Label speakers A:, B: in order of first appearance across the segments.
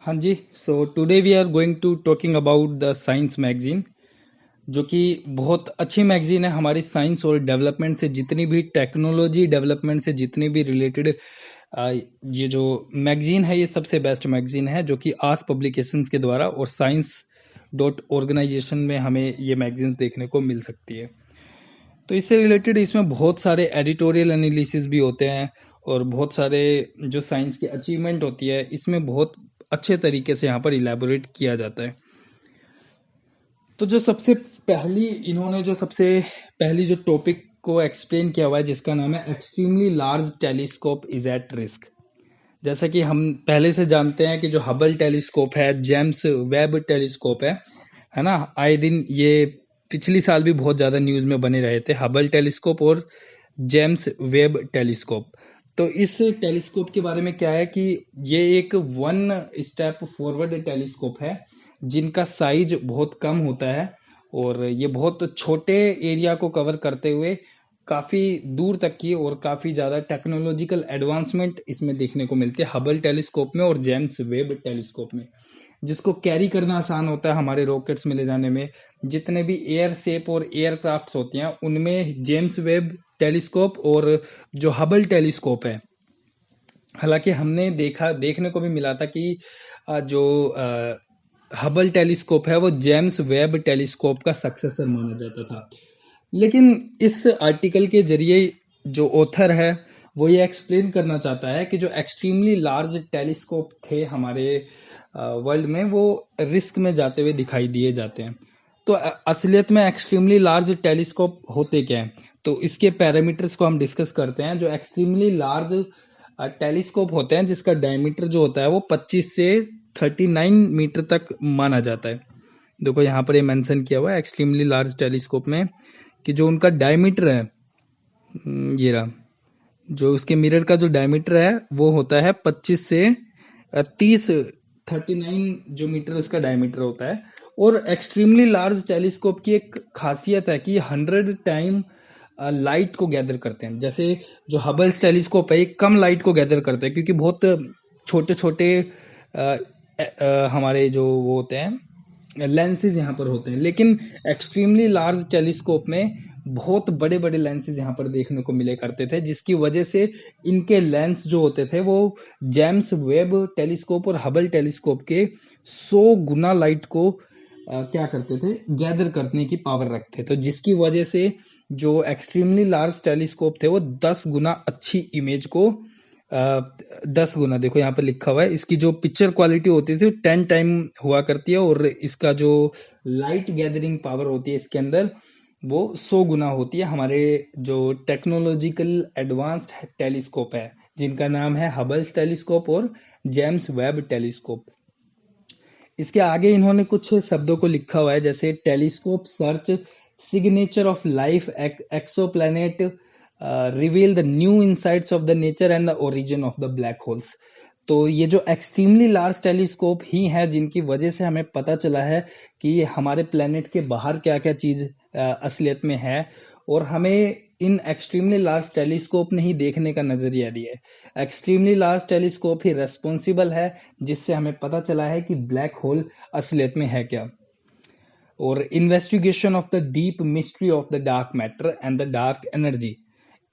A: हाँ जी। So today we are going to talking about the science magazine, जो कि बहुत अच्छी मैगजीन है। हमारी साइंस और डेवलपमेंट से जितनी भी टेक्नोलॉजी डेवलपमेंट से जितनी भी रिलेटेड ये जो मैगजीन है, ये सबसे बेस्ट मैगजीन है, जो कि आस पब्लिकेशंस के द्वारा और साइंस डॉट ऑर्गेनाइजेशन में हमें ये मैगजीन्स देखने को मिल सकती है। तो इससे रिलेटेड इसमें बहुत सारे एडिटोरियल एनालिसिस भी होते हैं और बहुत सारे जो साइंस की अचीवमेंट होती है इसमें बहुत अच्छे तरीके से यहाँ पर इलेबोरेट किया जाता है। तो जो सबसे सबसे पहली जो टॉपिक को एक्सप्लेन किया हुआ है, जिसका नाम है extremely large telescope is at risk. जैसा कि हम पहले से जानते हैं कि जो हबल टेलीस्कोप है, जेम्स वेब टेलीस्कोप है ना। आए दिन ये पिछली साल भी बहुत ज़्यादा न्यूज़ में बने रहे थे, हबल टेलीस्कोप और जेम्स वेब टेलीस्कोप। तो इस टेलीस्कोप के बारे में क्या है कि ये एक वन स्टेप फॉरवर्ड टेलीस्कोप है, जिनका साइज बहुत कम होता है और ये बहुत छोटे एरिया को कवर करते हुए काफ़ी दूर तक की और काफ़ी ज़्यादा टेक्नोलॉजिकल एडवांसमेंट इसमें देखने को मिलती है हबल टेलीस्कोप में और जेम्स वेब टेलीस्कोप में, जिसको कैरी करना आसान होता है हमारे रॉकेट्स में ले जाने में। जितने भी एयर शेप और एयरक्राफ्ट्स होती हैं उनमें जेम्स वेब टेलीस्कोप और जो हबल टेलीस्कोप है, हालांकि हमने देखने को भी मिला था कि जो हबल टेलीस्कोप है वो जेम्स वेब टेलीस्कोप का सक्सेसर माना जाता था। लेकिन इस आर्टिकल के जरिए जो ऑथर है वो ये एक्सप्लेन करना चाहता है कि जो एक्सट्रीमली लार्ज टेलीस्कोप थे हमारे वर्ल्ड में, वो रिस्क में जाते हुए दिखाई दिए जाते हैं। तो असलियत में एक्सट्रीमली लार्ज टेलीस्कोप होते क्या हैं, तो इसके पैरामीटर्स को हम डिस्कस करते हैं। जो एक्सट्रीमली लार्ज टेलीस्कोप होते हैं, जिसका डायमीटर जो होता है वो 25 से 39 मीटर तक माना जाता है। देखो यहाँ पर ये मेंशन किया हुआ है एक्सट्रीमली लार्ज टेलीस्कोप में कि जो उनका डायमीटर है, ये रहा, जो उसके मिरर का जो डायमीटर है वो होता है 25 से 30 39 जो मीटर उसका डायमीटर होता है। और एक्सट्रीमली लार्ज टेलीस्कोप की एक खासियत है कि 100 टाइम लाइट को गैदर करते हैं। जैसे जो हबल टेलीस्कोप है, ये कम लाइट को गैदर करते हैं क्योंकि बहुत छोटे छोटे हमारे जो वो होते हैं लेंसेज यहाँ पर होते हैं। लेकिन एक्सट्रीमली लार्ज टेलीस्कोप में बहुत बड़े बड़े लेंसेज यहाँ पर देखने को मिले करते थे, जिसकी वजह से इनके लेंस जो होते थे वो जेम्स वेब टेलीस्कोप और हबल टेलीस्कोप के 100 गुना लाइट को क्या करते थे, गैदर करने की पावर रखते। तो जिसकी वजह से जो एक्सट्रीमली लार्ज टेलीस्कोप थे वो 10 गुना अच्छी इमेज को 10 गुना, देखो यहाँ पर लिखा हुआ है, इसकी जो पिक्चर क्वालिटी होती थी 10 टाइम हुआ करती है और इसका जो लाइट गैदरिंग पावर होती है इसके अंदर वो 100 गुना होती है। हमारे जो टेक्नोलॉजिकल एडवांस्ड टेलीस्कोप है, जिनका नाम है हबल्स टेलीस्कोप और जेम्स वेब टेलीस्कोप। इसके आगे इन्होंने कुछ शब्दों को लिखा हुआ है, जैसे telescope search signature of life exoplanet reveal the new insights of the nature and the origin of the black holes. तो ये जो एक्सट्रीमली लार्ज टेलीस्कोप ही है जिनकी वजह से हमें पता चला है कि हमारे प्लेनेट के बाहर क्या क्या चीज असलियत में है, और हमें इन एक्सट्रीमली लार्ज टेलीस्कोप ने ही देखने का नजरिया दिया है। एक्सट्रीमली लार्ज टेलीस्कोप ही रेस्पॉन्सिबल है जिससे हमें पता चला है कि ब्लैक होल असलियत में है क्या। और investigation of the deep mystery of the dark matter and the dark energy,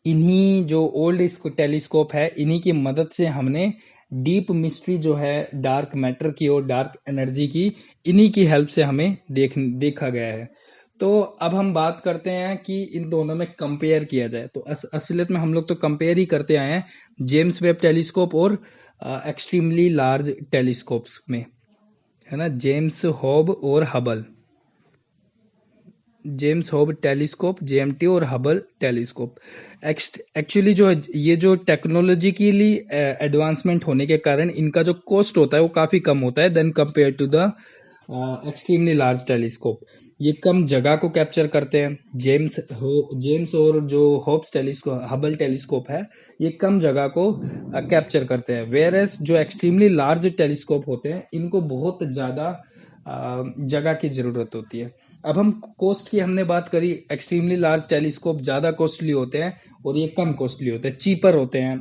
A: इन्हीं जो ओल्ड टेलीस्कोप है इन्हीं की मदद से हमने डीप मिस्ट्री जो है डार्क मैटर की और डार्क एनर्जी की, इन्हीं की हेल्प से हमें देखा गया है। तो अब हम बात करते हैं कि इन दोनों में कंपेयर किया जाए, तो असलियत में हम लोग तो कंपेयर ही करते आए हैं जेम्स वेब टेलीस्कोप और एक्सट्रीमली लार्ज टेलीस्कोप्स में, है ना, जेम्स हॉब और Hubble, James hob telescope JMT और हबल टेलीस्कोप। एक्चुअली जो ये जो टेक्नोलॉजिकली एडवांसमेंट होने के कारण इनका जो कॉस्ट होता है वो काफी कम होता है than compare to the extremely large telescope. ये कम जगह को कैप्चर करते हैं। जेम्स और जो हॉब्स टेलीस्कोप हबल टेलीस्कोप है ये कम जगह को कैप्चर करते हैं, वेयर एज जो एक्सट्रीमली लार्ज टेलीस्कोप होते हैं इनको बहुत ज्यादा जगह की जरूरत होती है। अब हम कॉस्ट की हमने बात करी, एक्सट्रीमली लार्ज टेलीस्कोप ज्यादा कॉस्टली होते हैं और ये कम कॉस्टली होते हैं, चीपर होते हैं।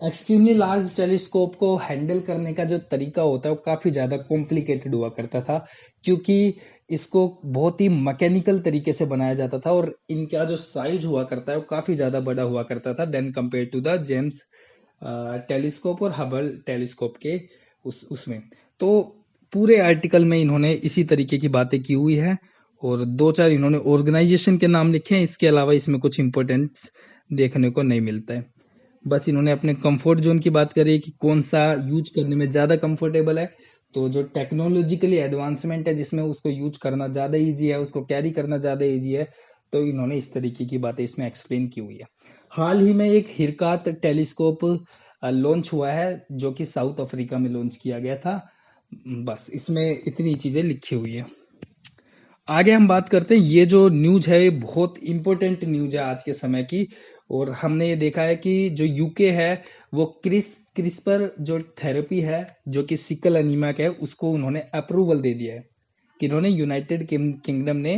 A: एक्सट्रीमली लार्ज टेलीस्कोप को हैंडल करने का जो तरीका होता है वो काफी ज्यादा कॉम्प्लिकेटेड हुआ करता था, क्योंकि इसको बहुत ही मैकेनिकल तरीके से बनाया जाता था और इनका जो साइज हुआ करता है वो काफी ज्यादा बड़ा हुआ करता था than compare to the James telescope और हबल टेलीस्कोप के उसमें। तो पूरे आर्टिकल में इन्होंने इसी तरीके की बातें की हुई है और दो चार इन्होंने ऑर्गेनाइजेशन के नाम लिखे हैं, इसके अलावा इसमें कुछ इंपॉर्टेंट देखने को नहीं मिलता है। बस इन्होंने अपने कंफर्ट जोन की बात करी है कि कौन सा यूज करने में ज्यादा कंफर्टेबल है। तो जो टेक्नोलॉजिकली एडवांसमेंट है जिसमें उसको यूज करना ज्यादा इजी है, उसको कैरी करना ज्यादा इजी है, तो इन्होंने इस तरीके की बातें इसमें एक्सप्लेन की हुई है। हाल ही में एक हिरकात टेलीस्कोप लॉन्च हुआ है जो कि साउथ अफ्रीका में लॉन्च किया गया था। बस इसमें इतनी चीजें लिखी हुई है। आगे हम बात करते हैं, ये जो न्यूज है ये बहुत इंपॉर्टेंट न्यूज है आज के समय की। और हमने ये देखा है कि जो यूके है वो क्रिस्पर जो थेरेपी है जो कि सिकल एनीमिया का है उसको उन्होंने अप्रूवल दे दिया है कि इन्होंने यूनाइटेड किंगडम ने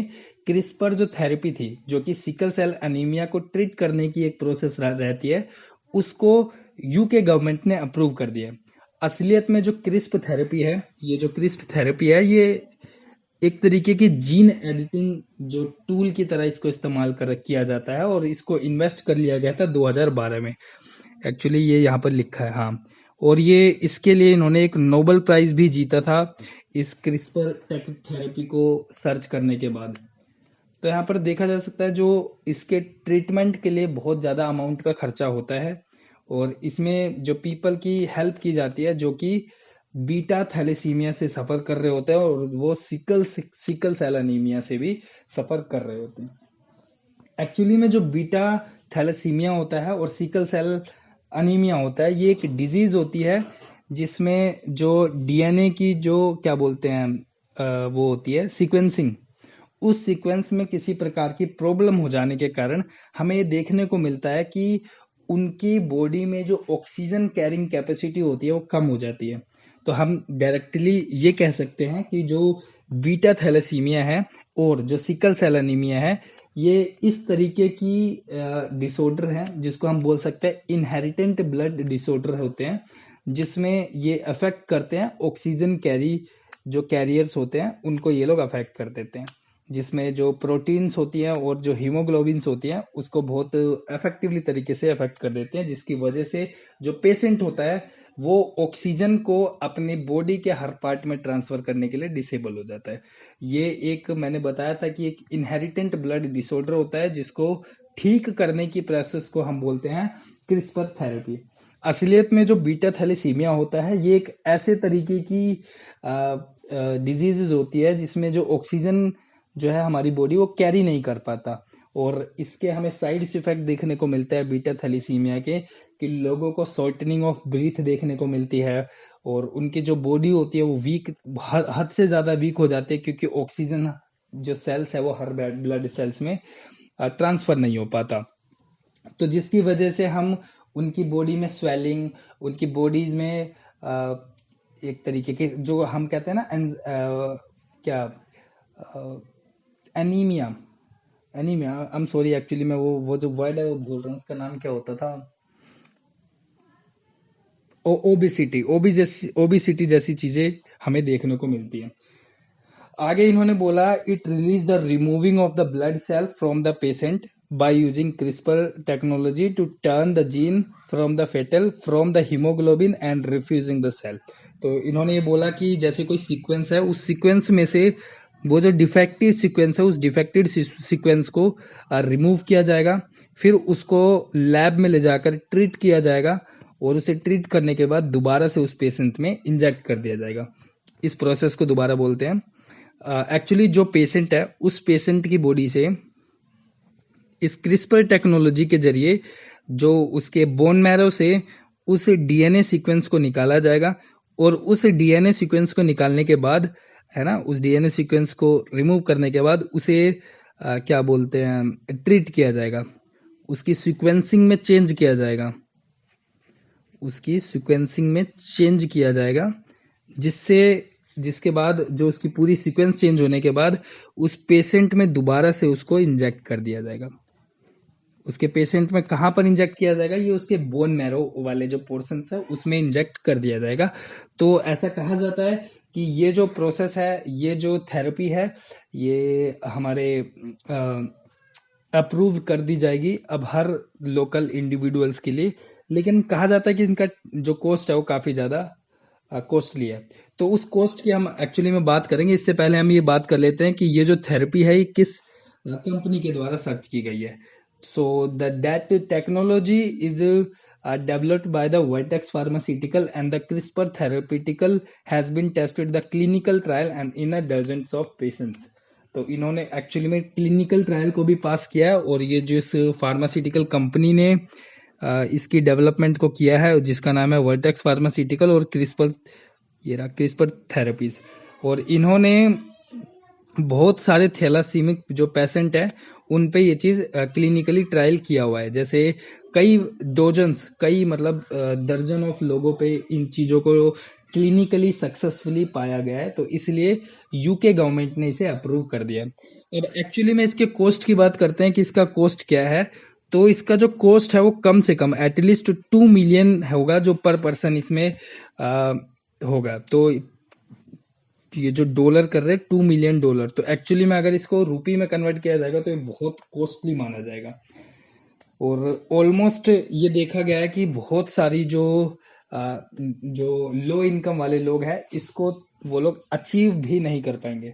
A: क्रिस्पर जो थेरेपी थी जो कि सिकल सेल एनीमिया को ट्रीट करने की एक प्रोसेस रहती है, उसको यूके गवर्नमेंट ने अप्रूव कर दिया है। असलियत में जो क्रिस्प थेरेपी है, ये जो क्रिस्प थेरेपी है ये एक तरीके की जीन एडिटिंग जो टूल की तरह इसको इस्तेमाल किया जाता है और इसको इन्वेस्ट कर लिया गया था 2012 में। एक्चुअली ये यहाँ पर लिखा है, हाँ। और ये इसके लिए इन्होंने एक नोबेल प्राइज भी जीता था इस क्रिस्पर थेरेपी को सर्च करने के बाद। तो यहाँ पर देखा जा सकता है जो इसके ट्रीटमेंट के लिए बहुत ज़्यादा अमाउंट का खर्चा होता है और इसमें जो पीपल की हेल्प की जाती है जो कि बीटा थैलेसीमिया से सफ़र कर रहे होते हैं और वो सिकल सेल एनीमिया से भी सफ़र कर रहे होते हैं। एक्चुअली में जो बीटा थैलेसीमिया होता है और सिकल सेल अनीमिया होता है, ये एक डिजीज होती है जिसमें जो डीएनए की जो क्या बोलते हैं वो होती है सीक्वेंसिंग, उस सीक्वेंस में किसी प्रकार की प्रॉब्लम हो जाने के कारण हमें ये देखने को मिलता है कि उनकी बॉडी में जो ऑक्सीजन कैरिंग कैपेसिटी होती है वो कम हो जाती है। तो हम डायरेक्टली ये कह सकते हैं कि जो बीटा थैलेसीमिया है और जो सिकल सेल एनीमिया है ये इस तरीके की डिसऑर्डर है जिसको हम बोल सकते हैं इनहेरिटेंट ब्लड डिसऑर्डर होते हैं, जिसमें ये अफेक्ट करते हैं ऑक्सीजन कैरी जो कैरियर्स होते हैं उनको ये लोग अफेक्ट कर देते हैं, जिसमें जो प्रोटीन्स होती हैं और जो हीमोग्लोबिन्स होती हैं उसको बहुत इफेक्टिवली तरीके से अफेक्ट कर देते हैं, जिसकी वजह से जो पेशेंट होता है वो ऑक्सीजन को अपनी बॉडी के हर पार्ट में ट्रांसफर करने के लिए डिसेबल हो जाता है। ये एक मैंने बताया था कि एक इनहेरिटेंट ब्लड डिसऑर्डर होता है जिसको ठीक करने की प्रोसेस को हम बोलते हैं क्रिस्पर थेरेपी। असलियत में जो बीटा थैलेसीमिया होता है ये एक ऐसे तरीके की डिजीजेज होती है जिसमें जो ऑक्सीजन जो है हमारी बॉडी वो कैरी नहीं कर पाता और इसके हमें साइड इफेक्ट देखने को मिलता है बीटा थैलेसीमिया के कि लोगों को शॉर्टनिंग ऑफ ब्रीथ देखने को मिलती है और उनकी जो बॉडी होती है वो वीक हद से ज़्यादा वीक हो जाती है क्योंकि ऑक्सीजन जो सेल्स है वो हर ब्लड सेल्स में ट्रांसफर नहीं हो पाता। तो जिसकी वजह से हम उनकी बॉडी में स्वेलिंग, उनकी बॉडीज में एक तरीके के जो हम कहते हैं ना क्या anaemia, anaemia I am sorry actually मैं वो जो वर्ड है वो भूल रहा हूँ, उसका नाम क्या होता था, ओबिसिटी, ओबिसिटी जैसी चीजें हमें देखने को मिलती है। आगे इन्होंने बोला it release the removing of the blood cell from the patient by using CRISPR technology to turn the gene from the foetal from the haemoglobin and refusing the cell. तो इन्होंने ये बोला कि जैसे कोई सीक्वेंस है उस सीक्वेंस में से वो जो डिफेक्टिव सीक्वेंस है उस डिफेक्टेड सीक्वेंस को रिमूव किया जाएगा, फिर उसको लैब में ले जाकर ट्रीट किया जाएगा और उसे ट्रीट करने के बाद दोबारा से उस पेशेंट में इंजेक्ट कर दिया जाएगा। इस प्रोसेस को दोबारा बोलते हैं एक्चुअली जो पेशेंट है उस पेशेंट की बॉडी से इस क्रिस्पर टेक्नोलॉजी के जरिए जो उसके बोन मैरो से उस डीएनए सीक्वेंस को निकाला जाएगा और उस डीएनए सीक्वेंस को निकालने के बाद है ना, उस डीएनए सीक्वेंस को रिमूव करने के बाद उसे क्या बोलते हैं ट्रीट किया जाएगा, उसकी सीक्वेंसिंग में चेंज किया जाएगा, उसकी सीक्वेंसिंग में चेंज किया जाएगा जिसके बाद जो उसकी पूरी सीक्वेंस चेंज होने के बाद उस पेशेंट में दोबारा से उसको इंजेक्ट कर दिया जाएगा। उसके पेशेंट में कहाँ पर इंजेक्ट किया जाएगा, ये उसके बोन मैरो वाले जो पोर्शन है उसमें इंजेक्ट कर दिया जाएगा। तो ऐसा कहा जाता है कि ये जो प्रोसेस है, ये जो थेरेपी है, ये हमारे अप्रूव कर दी जाएगी अब हर लोकल इंडिविजुअल्स के लिए। लेकिन कहा जाता है कि इनका जो कॉस्ट है वो काफ़ी ज़्यादा कॉस्टली है। तो उस कॉस्ट की हम एक्चुअली में बात करेंगे। इससे पहले हम ये बात कर लेते हैं कि ये जो थेरेपी है ये किस कंपनी के द्वारा सर्च की गई है। So that technology is developed by the Vertex Pharmaceutical and the CRISPR Therapeutical has been tested the clinical trial and in a dozens of patients। तो इन्होंने एक्चुअली में क्लिनिकल ट्रायल को भी पास किया है, और ये जिस फार्मास्यूटिकल कंपनी ने इसकी डेवलपमेंट को किया है जिसका नाम है वर्टेक्स फार्मास्यूटिकल और क्रिस्पर, ये रहा क्रिस्पर थेरेपीज। और इन्होंने बहुत सारे थैलासीमिक जो पेशेंट है उन पे ये चीज क्लिनिकली ट्रायल किया हुआ है। जैसे कई डोजन्स, कई मतलब दर्जन ऑफ लोगों पे इन चीजों को क्लिनिकली सक्सेसफुली पाया गया है। तो इसलिए यूके गवर्नमेंट ने इसे अप्रूव कर दिया। अब एक्चुअली में इसके कॉस्ट की बात करते हैं कि इसका कॉस्ट क्या है। तो इसका जो कॉस्ट है वो कम से कम एटलीस्ट 2 मिलियन होगा जो पर पर्सन इसमें होगा। तो ये जो डॉलर कर रहे हैं $2 मिलियन, तो एक्चुअली में अगर इसको रुपी में कन्वर्ट किया जाएगा तो ये बहुत कॉस्टली माना जाएगा। और ऑलमोस्ट ये देखा गया है कि बहुत सारी जो लो इनकम वाले लोग हैं इसको वो लोग अचीव भी नहीं कर पाएंगे।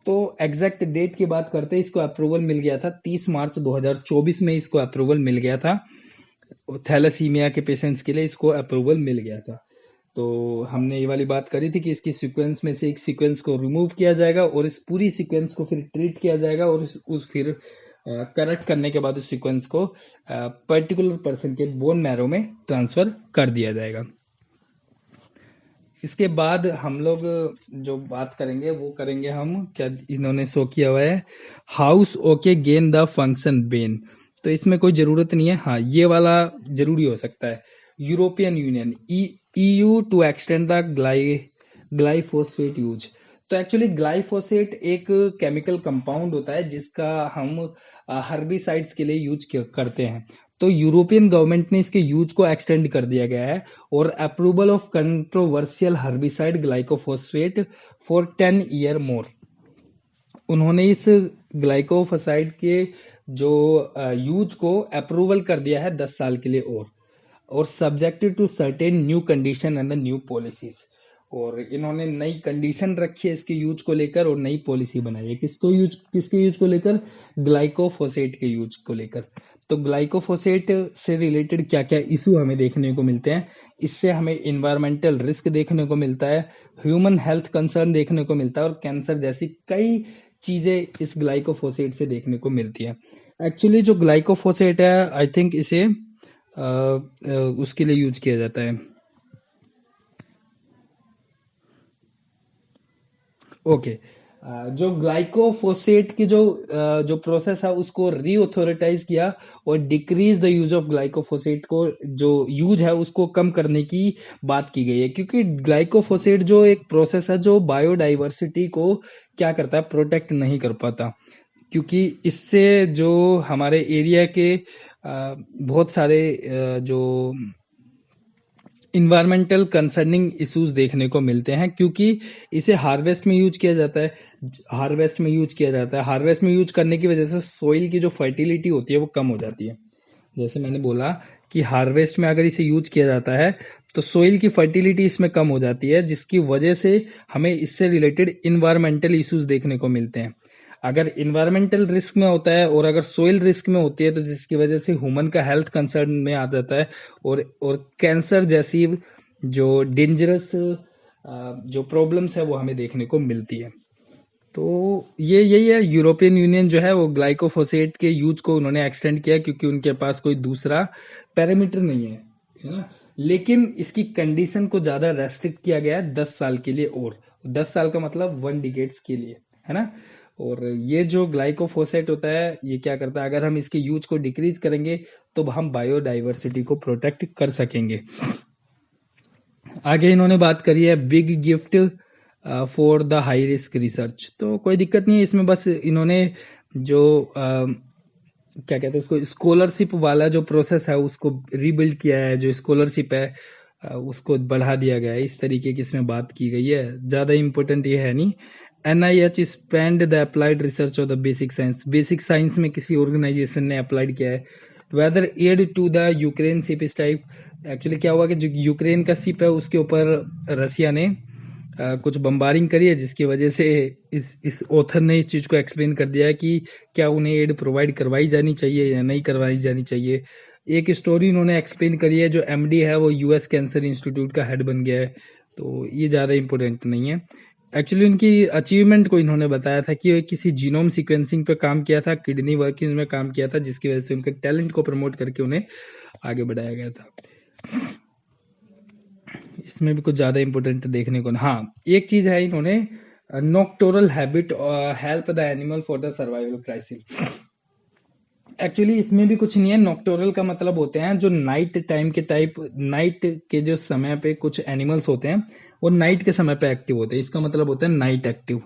A: तो एग्जैक्ट डेट की बात करते हैं, इसको अप्रूवल मिल गया था 30 मार्च 2024 में इसको अप्रूवल मिल गया था। थैलेसीमिया के पेशेंट्स के लिए इसको अप्रूवल मिल गया था। तो हमने ये वाली बात करी थी कि इसकी सीक्वेंस में से एक सीक्वेंस को रिमूव किया जाएगा और इस पूरी सीक्वेंस को फिर ट्रीट किया जाएगा, और उस फिर करेक्ट करने के बाद उस सीक्वेंस को पर्टिकुलर पर्सन के बोन मैरो में ट्रांसफर कर दिया जाएगा। इसके बाद हम लोग जो बात करेंगे वो करेंगे हम, क्या इन्होंने शो किया हुआ है, house okay gain the function Ben. तो इसमें कोई जरूरत नहीं है, हाँ ये वाला जरूरी हो सकता है। European Union EU to extend the glyphosate use. तो एक्चुअली ग्लाइफोसेट एक केमिकल कंपाउंड होता है जिसका हम हर्बिसाइड्स के लिए यूज करते हैं। तो यूरोपियन गवर्नमेंट ने इसके यूज को एक्सटेंड कर दिया गया है, और approval of controversial herbicide glycophosphate for 10 year more. उन्होंने इस ग्लाइकोफोसाइड के जो यूज को अप्रूवल कर दिया है 10 साल के लिए, और subjected to certain new condition and the new policies. और इन्होंने नई कंडीशन रखी है इसके यूज को लेकर और नई पॉलिसी बनाई है। किसके यूज को लेकर? ग्लाइकोफोसेट के यूज को लेकर। तो ग्लाइकोफोसेट से रिलेटेड क्या क्या इशू हमें देखने को मिलते हैं, इससे हमें इन्वायरमेंटल रिस्क देखने को मिलता है, ह्यूमन हेल्थ कंसर्न देखने को मिलता है, और कैंसर जैसी कई चीजें इस ग्लाइकोफोसेट से देखने को मिलती है। एक्चुअली जो ग्लाइकोफोसेट है आई थिंक इसे उसके लिए यूज किया जाता है। ओके, जो ग्लाइकोफोसेट की जो प्रोसेस है उसको रीऑथोराइज किया और decrease the use of glyphosate को, जो यूज है उसको कम करने की बात की गई है। क्योंकि ग्लाइकोफोसेट जो एक प्रोसेस है जो बायोडाइवर्सिटी को क्या करता है, प्रोटेक्ट नहीं कर पाता। क्योंकि इससे जो हमारे एरिया के बहुत सारे जो इन्वायरमेंटल कंसर्निंग इश्यूज देखने को मिलते हैं, क्योंकि इसे हार्वेस्ट में यूज किया जाता है। हार्वेस्ट में यूज करने की वजह से सोइल की जो फर्टिलिटी होती है वो कम हो जाती है। जैसे मैंने बोला कि हार्वेस्ट में अगर इसे यूज किया जाता है तो सोइल की फर्टिलिटी इसमें कम हो जाती है, जिसकी वजह से हमें इससे रिलेटेड इन्वायरमेंटल इश्यूज देखने को मिलते हैं। अगर इन्वायरमेंटल रिस्क में होता है और अगर सोइल रिस्क में होती है तो जिसकी वजह से ह्यूमन का हेल्थ कंसर्न में आ जाता है, और कैंसर जैसी जो डेंजरस जो प्रॉब्लम्स है वो हमें देखने को मिलती है। तो ये यही है, यूरोपियन यूनियन जो है वो ग्लाइकोफोसेट के यूज को उन्होंने एक्सटेंड किया क्योंकि उनके पास कोई दूसरा पैरामीटर नहीं है ना। लेकिन इसकी कंडीशन को ज्यादा रेस्ट्रिक्ट किया गया है 10 साल के लिए, और 10 साल का मतलब 1 डिकेड्स के लिए, है ना। और ये जो ग्लाइकोफोसेट होता है ये क्या करता है, अगर हम इसके यूज को डिक्रीज करेंगे तो हम बायोडाइवर्सिटी को प्रोटेक्ट कर सकेंगे। आगे इन्होंने बात करी है big gift for the high risk research. तो कोई दिक्कत नहीं है इसमें, बस इन्होंने जो क्या कहते हैं उसको, स्कॉलरशिप वाला जो प्रोसेस है उसको रीबिल्ड किया है, जो स्कॉलरशिप है उसको बढ़ा दिया गया है। इस तरीके की इसमें बात की गई है, ज़्यादा इम्पोर्टेंट ये है नहीं। NIH spend the applied research of the basic science, basic science में किसी ऑर्गेनाइजेशन ने अप्लाइड किया है। Whether aid to the Ukraine ship इस टाइप, एक्चुअली क्या हुआ कि जो यूक्रेन का शिप है उसके ऊपर रसिया ने कुछ बम्बारिंग करी है, जिसकी वजह से इस ऑथर ने इस चीज़ को एक्सप्लेन कर दिया है कि क्या उन्हें एड प्रोवाइड करवाई जानी चाहिए या नहीं करवाई जानी चाहिए। एक स्टोरी इन्होंने एक्सप्लेन करी है, जो MD है वो US कैंसर इंस्टीट्यूट का हेड बन गया है, तो ये ज़्यादा इम्पोर्टेंट नहीं है। एक्चुअली उनकी अचीवमेंट को इन्होंने बताया था कि किसी जीनोम सीक्वेंसिंग पे काम किया था, किडनी वर्किंग में काम किया था, जिसकी वजह से उनके टैलेंट को प्रमोट करके उन्हें आगे बढ़ाया गया था। इसमें भी कुछ ज़्यादा इम्पोर्टेंट देखने को, हाँ एक चीज़ है, इन्होंने nocturnal habit help the animal for the survival crisis. Actually इसमें भी कुछ नहीं है। नॉक्टोरल का मतलब होते हैं जो नाइट टाइम के नाइट के जो समय पे कुछ एनिमल्स होते हैं वो नाइट के समय पे एक्टिव होते हैं, इसका मतलब होता है नाइट एक्टिव।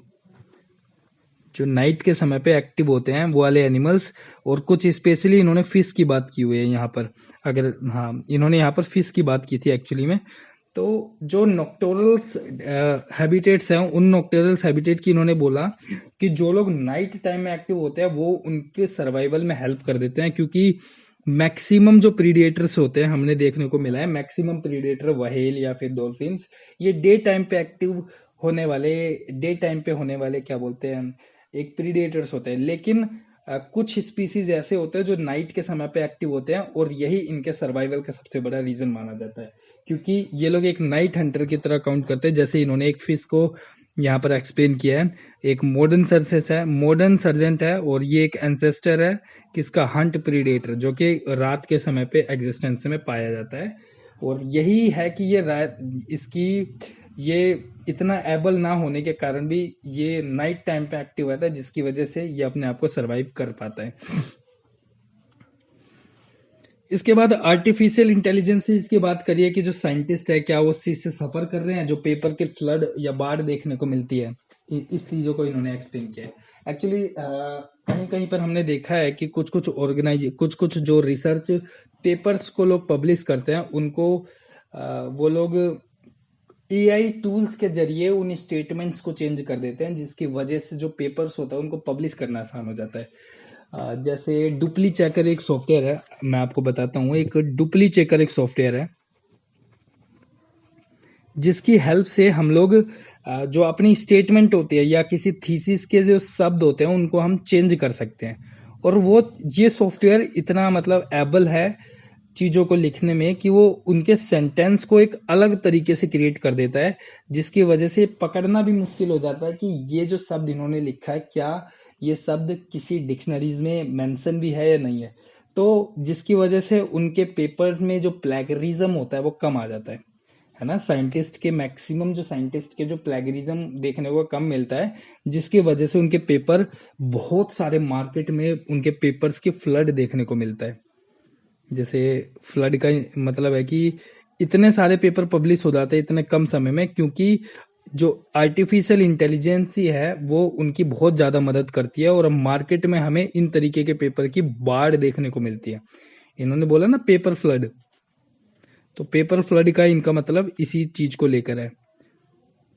A: जो नाइट के समय पे एक्टिव होते हैं वो वाले एनिमल्स। और कुछ स्पेशली इन्होंने फिश की बात की हुई है यहाँ पर, अगर हाँ इन्होंने यहाँ पर फिश की बात की थी एक्चुअली में। तो जो नॉक्टोरल्स हैबिटेट्स हैं, उन नॉक्टोरल्स हैबिटेट की इन्होंने बोला कि जो लोग नाइट टाइम में एक्टिव होते हैं वो उनके सर्वाइवल में हेल्प कर देते हैं, क्योंकि मैक्सिमम जो प्रीडेटर्स होते हैं हमने देखने को मिला है, मैक्सिमम प्रीडेटर व्हेल या फिर डॉल्फिन्स, ये डे टाइम पे एक्टिव होने वाले, डे टाइम पे होने वाले क्या बोलते हैं, एक प्रीडेटर्स होते हैं। लेकिन कुछ स्पीसीज ऐसे होते हैं जो नाइट के समय पे एक्टिव होते हैं, और यही इनके सर्वाइवल का सबसे बड़ा रीजन माना जाता है, क्योंकि ये लोग एक नाइट हंटर की तरह काउंट करते हैं। जैसे इन्होंने एक फिश को यहाँ पर एक्सप्लेन किया है, एक मॉडर्न सर्जेंट है, और ये एक एंसेस्टर है किसका, हंट प्रीडेटर, जो कि रात के समय पे एग्जिस्टेंस में पाया जाता है। और यही है कि ये इतना एबल ना होने के कारण भी ये नाइट टाइम पे एक्टिव रहता है, जिसकी वजह से ये अपने आप को सरवाइव कर पाता है। इसके बाद आर्टिफिशियल इंटेलिजेंस की बात करिए कि जो साइंटिस्ट है क्या वो उस चीज से सफर कर रहे हैं, जो पेपर के फ्लड या बाढ़ देखने को मिलती है, इस चीजों को इन्होंने एक्सप्लेन किया है। एक्चुअली कहीं कहीं पर हमने देखा है कि कुछ जो रिसर्च पेपर्स को लोग पब्लिश करते हैं, उनको वो लोग AI टूल्स के जरिए उन स्टेटमेंट्स को चेंज कर देते हैं, जिसकी वजह से जो पेपर्स होता है उनको पब्लिश करना आसान हो जाता है। जैसे डुप्ली चेकर एक सॉफ्टवेयर है, मैं आपको बताता हूँ। एक डुप्ली चेकर एक सॉफ्टवेयर है जिसकी हेल्प से हम लोग जो अपनी स्टेटमेंट होती है या किसी थीसिस के जो शब्द होते हैं उनको हम चेंज कर सकते हैं। और वो ये सॉफ्टवेयर इतना मतलब एबल है चीज़ों को लिखने में कि वो उनके सेंटेंस को एक अलग तरीके से क्रिएट कर देता है, जिसकी वजह से पकड़ना भी मुश्किल हो जाता है कि ये जो शब्द इन्होंने लिखा है क्या ये शब्द किसी डिक्शनरीज में मेंशन भी है या नहीं है। तो जिसकी वजह से उनके पेपर में जो प्लेगरिज्म होता है वो कम आ जाता है ना। मैक्सिमम जो साइंटिस्ट के जो प्लेगरिज्म देखने को कम मिलता है, जिसकी वजह से उनके पेपर बहुत सारे मार्केट में उनके पेपर्स की फ्लड देखने को मिलता है। जैसे फ्लड का मतलब है कि इतने सारे पेपर पब्लिश हो जाते हैं इतने कम समय में, क्योंकि जो आर्टिफिशियल इंटेलिजेंस है वो उनकी बहुत ज़्यादा मदद करती है, और मार्केट में हमें इन तरीके के पेपर की बाढ़ देखने को मिलती है। इन्होंने बोला ना पेपर फ्लड, तो पेपर फ्लड का इनका मतलब इसी चीज को लेकर है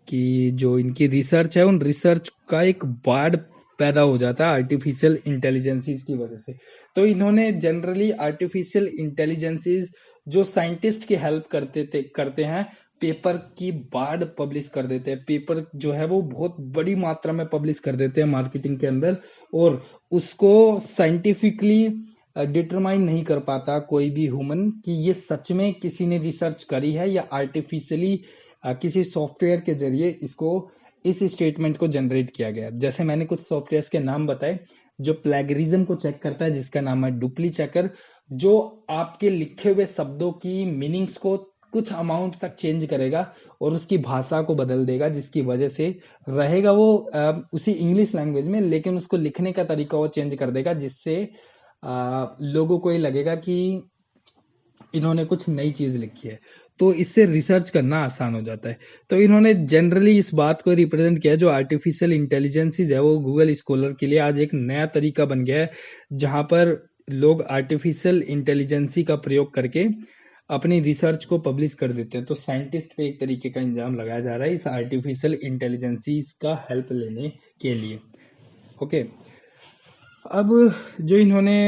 A: कि जो इनकी रिसर्च है उन रिसर्च का एक बाढ़ पैदा हो जाता है आर्टिफिशियल इंटेलिजेंसीज की वजह से। तो इन्होंने जनरली आर्टिफिशियल इंटेलिजेंसीज जो साइंटिस्ट की हेल्प करते हैं, पेपर की बाढ़ पब्लिश कर देते हैं। पेपर जो है वो बहुत बड़ी मात्रा में पब्लिश कर देते हैं मार्केटिंग के अंदर, और उसको साइंटिफिकली डिटरमाइन नहीं कर पाता कोई भी ह्यूमन कि ये सच में किसी ने रिसर्च करी है या आर्टिफिशियली किसी सॉफ्टवेयर के जरिए इसको इस स्टेटमेंट को जनरेट किया गया। जैसे मैंने कुछ सॉफ्टवेयर के नाम बताए जो प्लेगरिज्म को चेक करता है, जिसका नाम है डुप्ली चेकर, जो आपके लिखे हुए शब्दों की मीनिंग्स को कुछ अमाउंट तक चेंज करेगा और उसकी भाषा को बदल देगा, जिसकी वजह से रहेगा वो उसी इंग्लिश लैंग्वेज में, लेकिन उसको लिखने का तरीका वो चेंज कर देगा, जिससे लोगों को ये लगेगा कि इन्होंने कुछ नई चीज लिखी है। तो इससे रिसर्च करना आसान हो जाता है। तो इन्होंने जनरली इस बात को रिप्रेजेंट किया, जो आर्टिफिशियल इंटेलिजेंस है वो गूगल स्कॉलर के लिए आज एक नया तरीका बन गया है, जहां पर लोग आर्टिफिशियल इंटेलिजेंसी का प्रयोग करके अपनी रिसर्च को पब्लिश कर देते हैं। तो साइंटिस्ट पे एक तरीके का इल्जाम लगाया जा रहा है इस आर्टिफिशियल इंटेलिजेंसी का हेल्प लेने के लिए। ओके, अब जो इन्होंने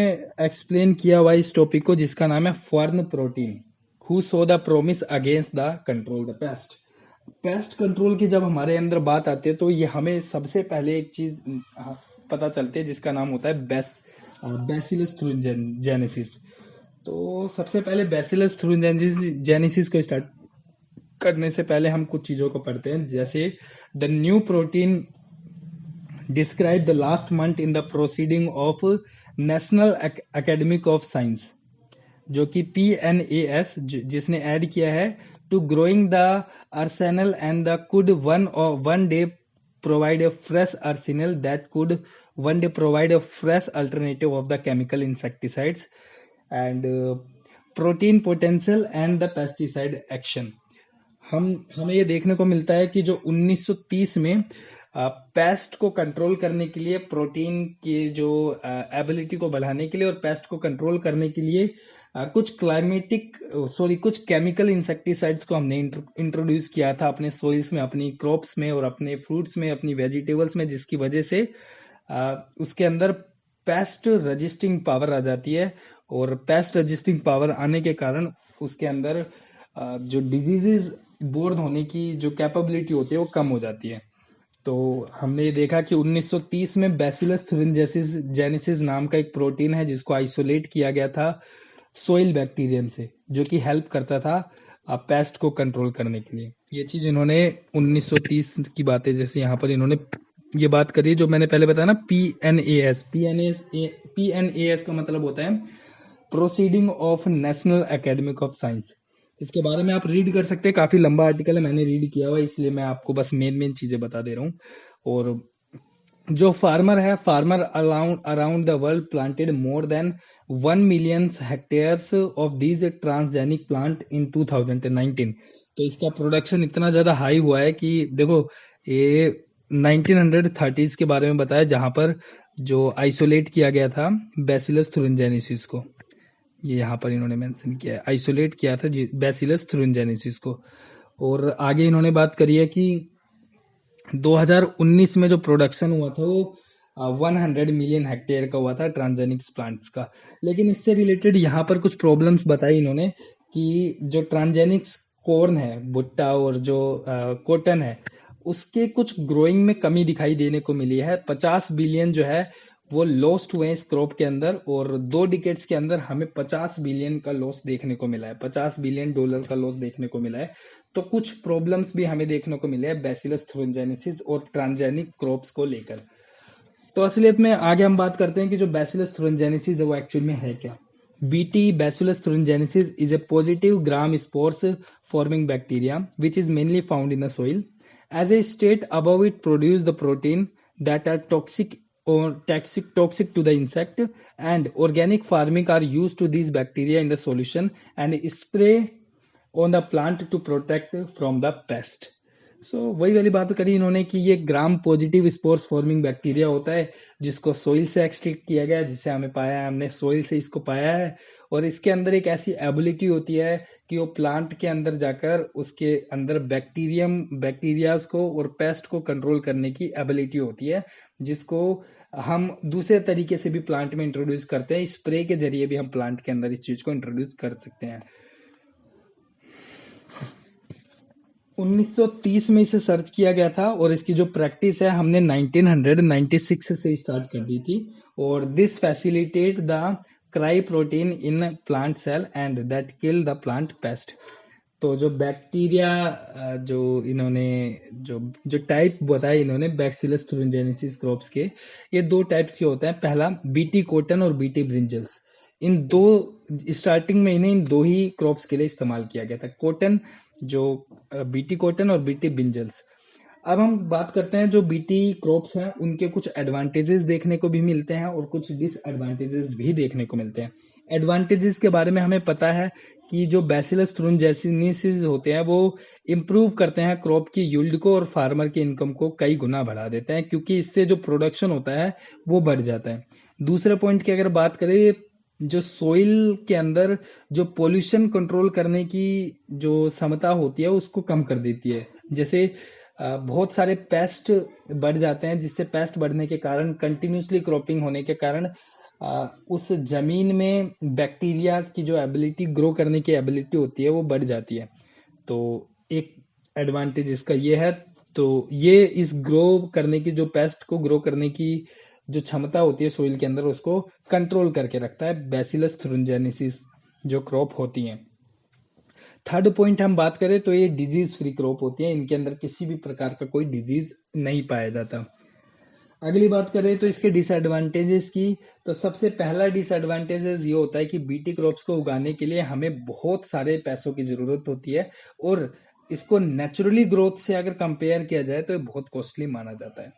A: एक्सप्लेन किया हुआ इस टॉपिक को, जिसका नाम है fern protein, who so the promise against the control the paste. Pest control की जब हमारे अंदर बात आती है तो ये हमें सबसे पहले एक चीज पता चलती है जिसका नाम होता है बैसिलस थ्रूजेनेसिस। तो सबसे पहले बैसिलस थ्रूजेनेसिस को स्टार्ट करने से पहले हम कुछ चीजों को पढ़ते हैं, जैसे the new protein describe the last month in the proceeding of national academic of science, जो कि PNAS जिसने ऐड किया है, to growing the arsenal and the could one day provide a fresh arsenal that could one day provide a fresh alternative of the chemical insecticides and protein potential and the pesticide action। हमें ये देखने को मिलता है कि जो 1930 में paste को कंट्रोल करने के लिए, प्रोटीन की जो एबिलिटी को बढ़ाने के लिए और पेस्ट को कंट्रोल करने के लिए कुछ केमिकल इंसेक्टिसाइड्स को हमने इंट्रोड्यूस किया था अपने सोइल्स में, अपनी क्रॉप्स में और अपने फ्रूट्स में, अपनी वेजिटेबल्स में, जिसकी वजह से उसके अंदर पेस्ट रजिस्टिंग पावर आ जाती है। और पेस्ट रजिस्टिंग पावर आने के कारण उसके अंदर जो डिजीजेस बोर्न होने की जो कैपेबिलिटी होती है वो कम हो जाती है। तो हमने देखा कि 1930 में बैसिलस थुरिनजेनेसिस नाम का एक प्रोटीन है जिसको आइसोलेट किया गया था सोइल बैक्टीरियम से, जो कि हेल्प करता था पेस्ट को कंट्रोल करने के लिए। ये चीज इन्होंने 1930 की बातें, जैसे यहाँ पर इन्होंने ये बात करी है जो मैंने पहले बताया ना, PNAS का मतलब होता है proceeding of national academic of science. इसके बारे में आप रीड कर सकते हैं, काफी लंबा आर्टिकल है, मैंने रीड किया हुआ, इसलिए मैं आपको बस मेन चीजें बता दे रहा हूँ। और जो farmer around the world planted more than 1 million hectares of these transgenic plant in 2019। तो इसका प्रोडक्शन इतना ज्यादा हाई हुआ है कि देखो, ये 1930s के बारे में बताया, जहां पर जो आइसोलेट किया गया था बैसिलस थुरिनजेनेसिस को, ये यहाँ पर इन्होंने मेंशन किया है, आइसोलेट किया था बैसिलस थुरिनजेनेसिस को। और आगे इन्होंने बात करी है कि 2019 में जो प्रोडक्शन हुआ था वो 100 मिलियन हेक्टेयर का हुआ था ट्रांसजेनिक्स प्लांट्स का। लेकिन इससे रिलेटेड यहाँ पर कुछ प्रॉब्लम्स बताई इन्होंने कि जो ट्रांसजेनिक्स कॉर्न है, भुट्टा, और जो कॉटन है, उसके कुछ ग्रोइंग में कमी दिखाई देने को मिली है। 50 बिलियन जो है वो लॉस्ट हुए इस क्रॉप के अंदर, और 2 डिकेड्स के अंदर हमें 50 बिलियन का लॉस देखने को मिला है, $50 बिलियन का लॉस देखने को मिला है। तो कुछ प्रॉब्लम्स भी हमें देखने को मिले हैं बैसिलस थुरिनजेनेसिस और ट्रांसजेनिक क्रॉप्स को लेकर। तो असलियत में आगे हम बात करते हैं कि जो बैसिलस थुरिनजेनेसिस है वो एक्चुअल में है क्या। BT bacillus thuringiensis is a positive gram spores forming bacteria which is mainly found in the soil. As a state above it produce the protein that are toxic to the insect, and organic farming are used to these bacteria in the solution and spray on the plant to protect from the pest। सो वही वाली बात करी इन्होंने कि ये gram positive spores forming bacteria होता है जिसको सोइल से एक्सट्रैक्ट किया गया है, जिसे हमें पाया है, हमने सोइल से इसको पाया है। और इसके अंदर एक ऐसी एबिलिटी होती है कि वो प्लांट के अंदर जाकर उसके अंदर बैक्टीरियाज को और पेस्ट को कंट्रोल करने की एबिलिटी होती है, जिसको हम दूसरे तरीके से भी प्लांट में इंट्रोड्यूस करते हैं। स्प्रे के जरिए भी हम प्लांट के अंदर इस चीज को इंट्रोड्यूस कर सकते हैं। 1930 में इसे सर्च किया गया था और इसकी जो प्रैक्टिस है हमने 1996 से स्टार्ट कर दी थी। और this facilitate the cry protein in plant cell and that kill the plant pest. तो जो बैक्टीरिया जो इन्होंने जो टाइप बताए इन्होंने बैसिलस थुरिनजेनेसिस क्रॉप्स के, ये 2 टाइप्स के होते हैं। पहला BT कॉटन और BT ब्रिंजल्स। इन 2 स्टार्टिंग में इन्हें इन 2 ही क्रॉप्स के लिए इस्तेमाल किया गया था, कॉटन, जो BT कॉटन और BT ब्रिंजल्स। अब हम बात करते हैं जो BT क्रॉप्स हैं उनके कुछ एडवांटेजेस देखने को भी मिलते हैं और कुछ डिसएडवांटेजेस भी देखने को मिलते हैं। एडवांटेजेस के बारे में हमें पता है कि जो बैसिलस थुरिनजेनेसिस होते हैं वो इम्प्रूव करते हैं क्रॉप की यील्ड को और फार्मर की इनकम को कई गुना बढ़ा देते हैं, क्योंकि इससे जो प्रोडक्शन होता है वो बढ़ जाता है। दूसरे पॉइंट की अगर बात करें, जो सोइल के अंदर जो पोल्यूशन कंट्रोल करने की जो क्षमता होती है उसको कम कर देती है। जैसे बहुत सारे पेस्ट बढ़ जाते हैं, जिससे पेस्ट बढ़ने के कारण कंटिन्यूसली क्रॉपिंग होने के कारण उस जमीन में बैक्टीरिया की जो एबिलिटी ग्रो करने की एबिलिटी होती है वो बढ़ जाती है। तो एक एडवांटेज इसका ये है। तो ये इस ग्रो करने की जो पेस्ट को ग्रो करने की जो क्षमता होती है सोइल के अंदर उसको कंट्रोल करके रखता है बैसिलस थ्रुनजेनेसिस जो क्रॉप होती हैं। थर्ड पॉइंट हम बात करें तो ये डिजीज फ्री क्रॉप होती है, इनके अंदर किसी भी प्रकार का कोई डिजीज नहीं पाया जाता। अगली बात करें तो इसके डिसएडवांटेजेस की, तो सबसे पहला डिसएडवांटेजेस ये होता है कि बीटी क्रॉप्स को उगाने के लिए हमें बहुत सारे पैसों की जरूरत होती है और इसको नेचुरली ग्रोथ से अगर कंपेयर किया जाए तो ये बहुत कॉस्टली माना जाता है।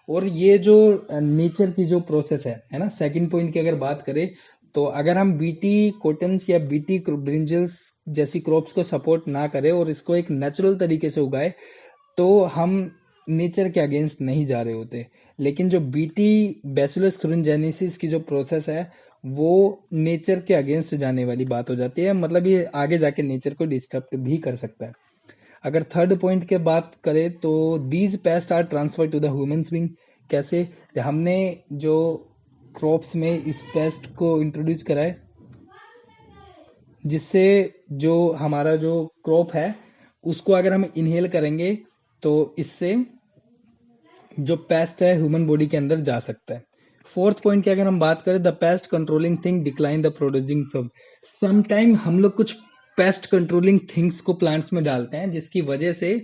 A: और ये जो नेचर की जो प्रोसेस है ना। सेकंड पॉइंट की अगर बात करें तो अगर हम बीटी कॉटन्स या बीटी ब्रिंजल्स जैसी क्रॉप्स को सपोर्ट ना करें और इसको एक नेचुरल तरीके से उगाए तो हम नेचर के अगेंस्ट नहीं जा रहे होते। लेकिन जो बीटी बैसिलस थ्रुनजेनेसिस की जो प्रोसेस है वो नेचर के अगेंस्ट जाने वाली बात हो जाती है, मतलब ये आगे जाके नेचर को डिस्टर्ब भी कर सकता है। अगर थर्ड पॉइंट के बात करें तो these pest are transfer to the humans being. कैसे? हमने जो क्रॉप्स में इस पेस्ट को इंट्रोड्यूस करा है जिससे जो हमारा जो क्रॉप है उसको अगर हम इनहेल करेंगे तो इससे जो पेस्ट है ह्यूमन बॉडी के अंदर जा सकता है। फोर्थ पॉइंट की अगर हम बात करें, the paste controlling thing decline the producing सब। समटाइम हम लोग कुछ पेस्ट कंट्रोलिंग थिंग्स को प्लांट्स में डालते हैं जिसकी वजह से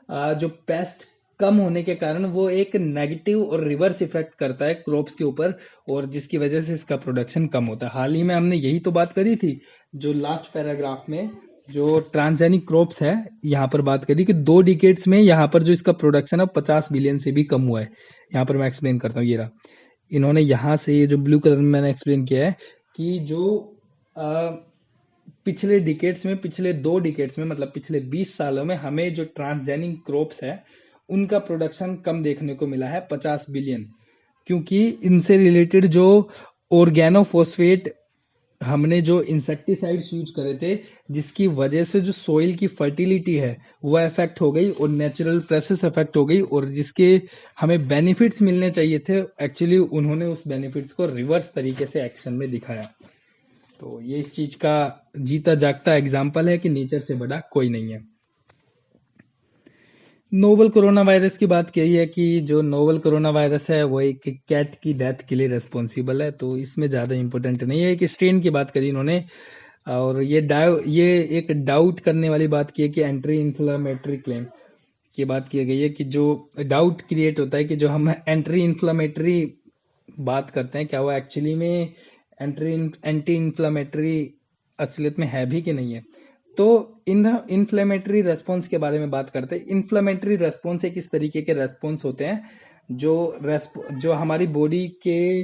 A: जो पेस्ट कम होने के कारण वो एक नेगेटिव और रिवर्स इफेक्ट करता है क्रॉप्स के ऊपर और जिसकी वजह से इसका प्रोडक्शन कम होता है। हाल ही में हमने यही तो बात करी थी जो लास्ट पैराग्राफ में जो ट्रांसजेनिक क्रॉप्स है यहाँ पर बात करी कि 2 डिकेड्स में यहाँ पर जो इसका प्रोडक्शन है 50 बिलियन से भी कम हुआ है। यहाँ पर मैं एक्सप्लेन करता हूँ, ये रहा। इन्होंने यहाँ से ये जो ब्लू कलर में मैंने एक्सप्लेन किया है कि जो पिछले डिकेड्स में, पिछले 2 डिकेड्स में मतलब पिछले 20 सालों में हमें जो ट्रांसजेनिक क्रॉप्स है उनका प्रोडक्शन कम देखने को मिला है 50 बिलियन, क्योंकि इनसे रिलेटेड जो ऑर्गेनोफॉस्फेट हमने जो इंसेक्टिसाइड्स यूज करे थे जिसकी वजह से जो सोइल की फर्टिलिटी है वो इफेक्ट हो गई और नेचुरल प्रोसेस इफेक्ट हो गई और जिसके हमें बेनिफिट्स मिलने चाहिए थे एक्चुअली उन्होंने उस बेनिफिट्स को रिवर्स तरीके से एक्शन में दिखाया। तो ये इस चीज का जीता जागता एग्जाम्पल है कि नेचर से बड़ा कोई नहीं है। नोवल कोरोना वायरस की बात की है कि जो नोवल कोरोना वायरस है वो एक कैट की डेथ के लिए रेस्पॉन्सिबल है, तो इसमें ज़्यादा इंपॉर्टेंट नहीं है। एक स्ट्रेन की बात करी इन्होंने और ये एक डाउट करने वाली बात की है कि एंट्री इन्फ्लामेटरी क्लेम की बात की गई है कि जो डाउट क्रिएट होता है कि जो हम एंट्री इन्फ्लामेटरी बात करते हैं क्या वो एक्चुअली में एंटी इन्फ्लामेटरी असलियत में है भी कि नहीं है। तो इन इन्फ्लेमेटरी रेस्पॉन्स के बारे में बात करते हैं। इन्फ्लेमेटरी रेस्पॉन्स एक इस तरीके के रेस्पॉन्स होते हैं जो हमारी बॉडी के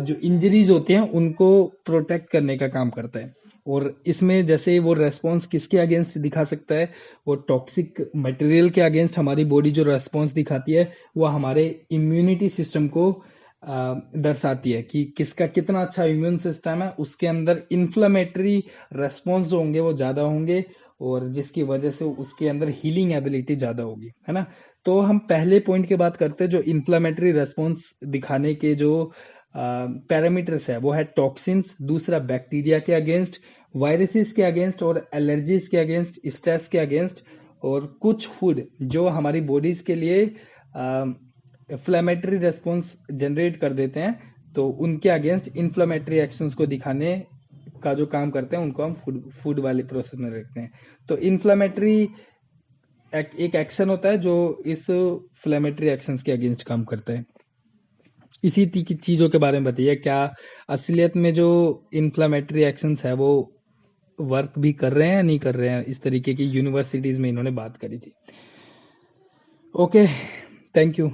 A: जो इंजरीज होते हैं उनको प्रोटेक्ट करने का काम करता है। और इसमें जैसे वो रेस्पॉन्स किसके अगेंस्ट दिखा सकता है, वो टॉक्सिक मटेरियल के अगेंस्ट हमारी बॉडी जो रेस्पॉन्स दिखाती है वो हमारे इम्यूनिटी सिस्टम को दर्शाती है कि किसका कितना अच्छा इम्यून सिस्टम है, उसके अंदर इन्फ्लेमेटरी रेस्पॉन्स जो होंगे वो ज्यादा होंगे और जिसकी वजह से उसके अंदर हीलिंग एबिलिटी ज्यादा होगी, है ना। तो हम पहले पॉइंट की बात करते हैं जो इन्फ्लेमेटरी रेस्पॉन्स दिखाने के जो पैरामीटर्स है वो है टॉक्सिन्स, दूसरा बैक्टीरिया के अगेंस्ट, वायरसेस के अगेंस्ट और एलर्जीज के अगेंस्ट, स्ट्रेस के अगेंस्ट और कुछ फूड जो हमारी बॉडीज के लिए इन्फ्लेमेटरी रेस्पॉन्स जनरेट कर देते हैं तो उनके अगेंस्ट इन्फ्लेमेटरी एक्शंस को दिखाने का जो काम करते हैं उनको हम फूड वाले प्रोसेस में रखते हैं। तो इन्फ्लेमेटरी एक एक्शन होता है जो इस फ्लेमेटरी एक्शंस के अगेंस्ट काम करता है। इसी की चीजों के बारे में बताइए, क्या असलियत में जो इन्फ्लेमेटरी एक्शंस है वो वर्क भी कर रहे हैं या नहीं कर रहे हैं, इस तरीके की यूनिवर्सिटीज में इन्होंने बात करी थी। Okay, thank you.